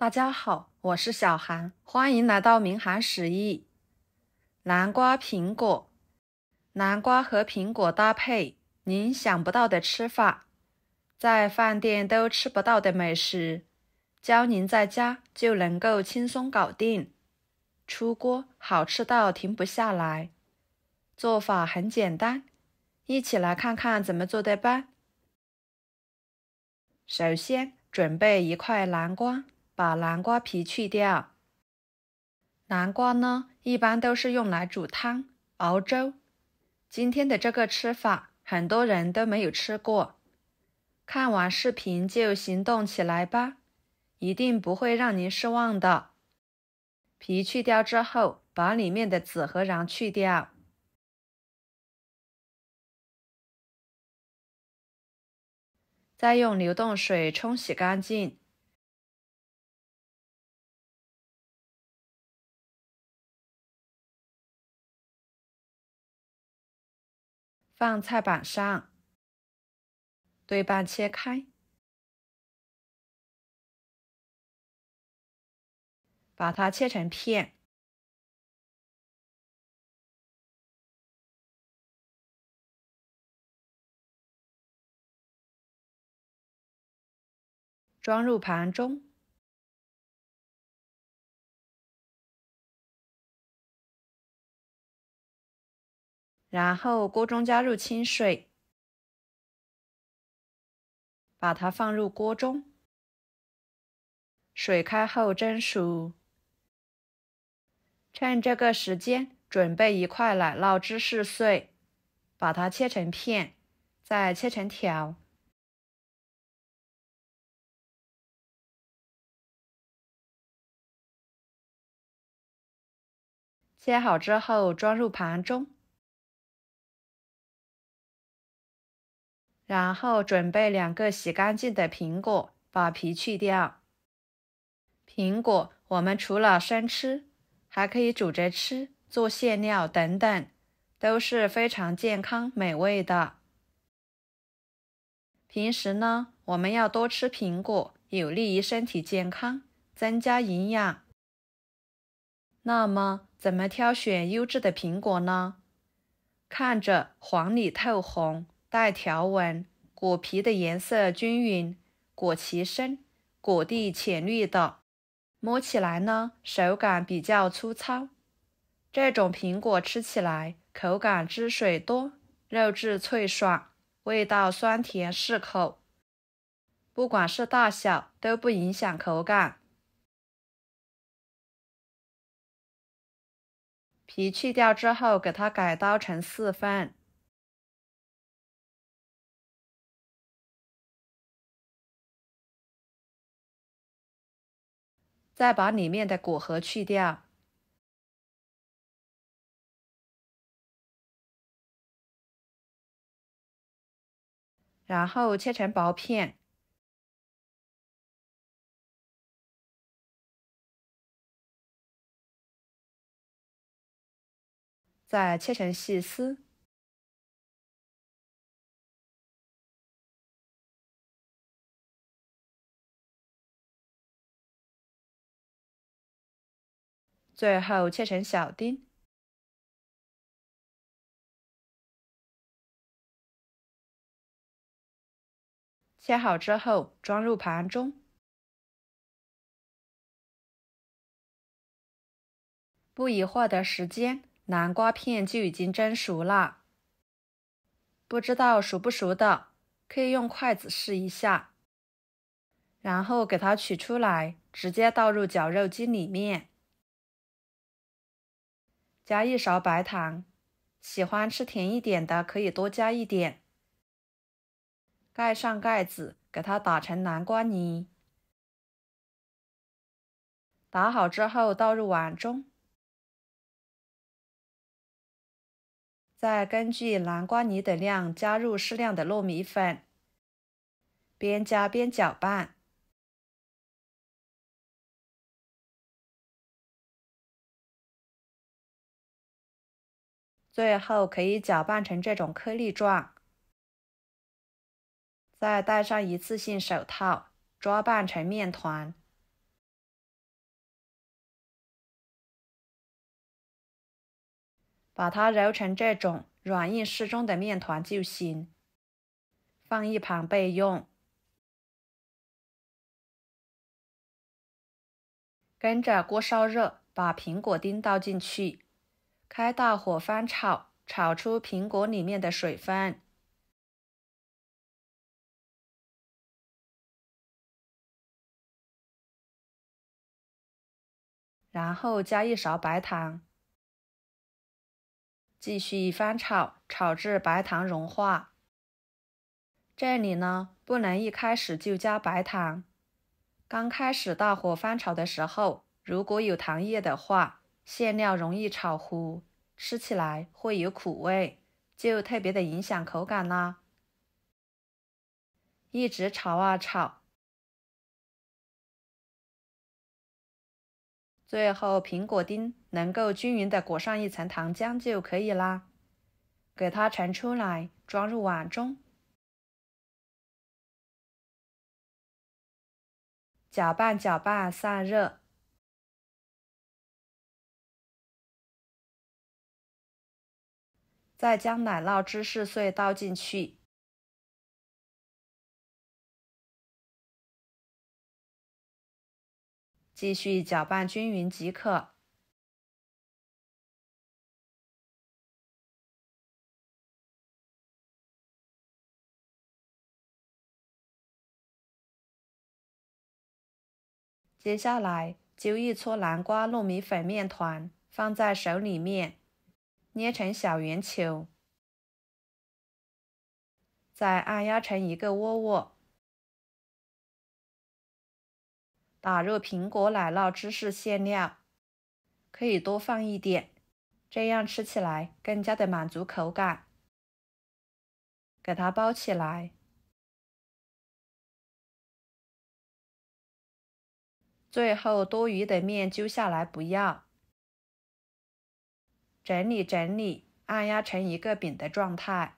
大家好，我是小韩，欢迎来到明涵食艺。南瓜苹果，南瓜和苹果搭配，您想不到的吃法，在饭店都吃不到的美食，教您在家就能够轻松搞定，出锅好吃到停不下来。做法很简单，一起来看看怎么做的吧。首先准备一块南瓜，把南瓜皮去掉。南瓜呢，一般都是用来煮汤、熬粥。今天的这个吃法，很多人都没有吃过。看完视频就行动起来吧，一定不会让您失望的。皮去掉之后，把里面的籽和瓤去掉。再用流动水冲洗干净。放菜板上，对半切开，把它切成片。装入盘中。然后锅中加入清水，把它放入锅中。水开后蒸熟。趁这个时间，准备一块奶酪芝士碎，把它切成片，再切成条。切好之后装入盘中。然后准备2个洗干净的苹果，把皮去掉。苹果我们除了生吃，还可以煮着吃，做馅料等等，都是非常健康美味的。平时呢，我们要多吃苹果，有利于身体健康，增加营养。那么，怎么挑选优质的苹果呢？看着黄里透红，带条纹，果皮的颜色均匀，果脐深，果蒂浅绿的，摸起来呢，手感比较粗糙。这种苹果吃起来口感汁水多，肉质脆爽，味道酸甜适口，不管是大小都不影响口感。皮去掉之后，给它改刀成4份。再把里面的果核去掉。然后切成薄片。再切成细丝。最后切成小丁。切好之后装入盘中。不一会儿的时间，南瓜片就已经蒸熟了。不知道熟不熟的，可以用筷子试一下。然后给它取出来，直接倒入绞肉机里面。加1勺白糖，喜欢吃甜一点的可以多加一点。盖上盖子，给它打成南瓜泥。打好之后倒入碗中。再根据南瓜泥的量加入适量的糯米粉，边加边搅拌。最后可以搅拌成这种颗粒状。再戴上一次性手套，抓拌成面团。把它揉成这种软硬适中的面团就行，放一旁备用。跟着锅烧热，把苹果丁倒进去，开大火翻炒，炒出苹果里面的水分。然后加一勺白糖，继续翻炒，炒至白糖融化。这里呢，不能一开始就加白糖。刚开始大火翻炒的时候，如果有糖液的话，馅料容易炒糊，吃起来会有苦味，就特别的影响口感啦。一直炒啊炒，最后苹果丁能够均匀的裹上一层糖浆就可以啦。给它盛出来，装入碗中。搅拌搅拌，散热。再将奶酪芝士碎倒进去，继续搅拌均匀即可。接下来揪一撮南瓜糯米粉面团，放在手里面，捏成小圆球，再按压成一个窝窝，打入苹果奶酪芝士馅料，可以多放一点，这样吃起来更加的满足口感。给它包起来，最后多余的面揪下来不要，整理整理，按压成一个饼的状态，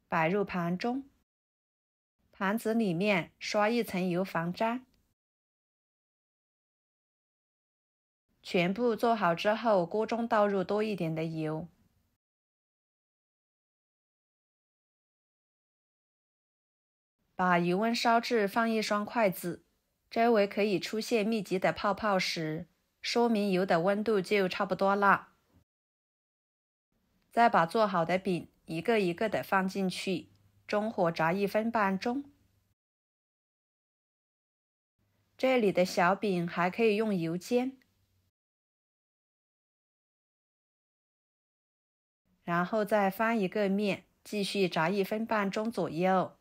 摆入盘中。盘子里面刷一层油防粘。全部做好之后，锅中倒入多一点的油，把油温烧至放一双筷子，周围可以出现密集的泡泡时，说明油的温度就差不多了。再把做好的饼一个一个的放进去，中火炸1分半钟。这里的小饼还可以用油煎，然后再翻一个面，继续炸1分半钟左右。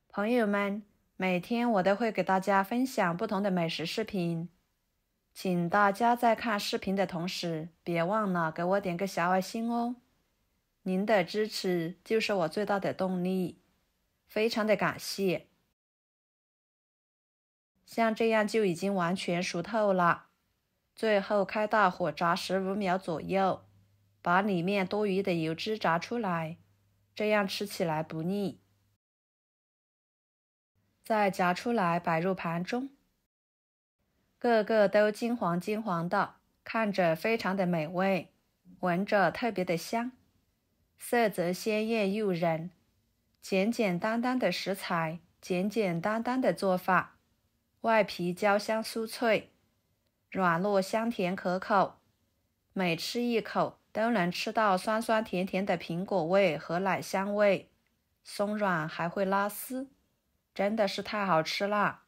朋友们，每天我都会给大家分享不同的美食视频，请大家在看视频的同时，别忘了给我点个小爱心哦。您的支持就是我最大的动力，非常的感谢。像这样就已经完全熟透了，最后开大火炸15秒左右，把里面多余的油脂炸出来，这样吃起来不腻。再夹出来摆入盘中，个个都金黄金黄的，看着非常的美味，闻着特别的香，色泽鲜艳诱人。简简单单的食材，简简单单的做法，外皮焦香酥脆，软糯香甜可口，每吃一口都能吃到酸酸甜甜的苹果味和奶香味，松软还会拉丝，真的是太好吃了。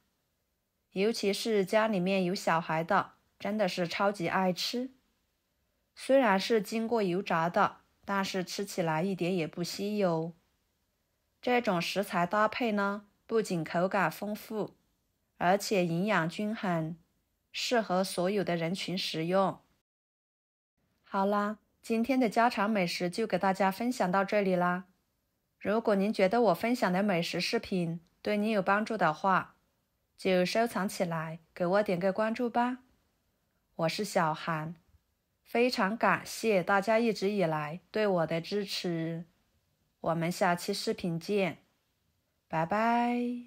尤其是家里面有小孩的，真的是超级爱吃。虽然是经过油炸的，但是吃起来一点也不稀有。这种食材搭配呢，不仅口感丰富，而且营养均衡，适合所有的人群食用。好啦，今天的家常美食就给大家分享到这里啦。如果您觉得我分享的美食视频对您有帮助的话，就收藏起来，给我点个关注吧。我是小韩，非常感谢大家一直以来对我的支持。我们下期视频见，拜拜。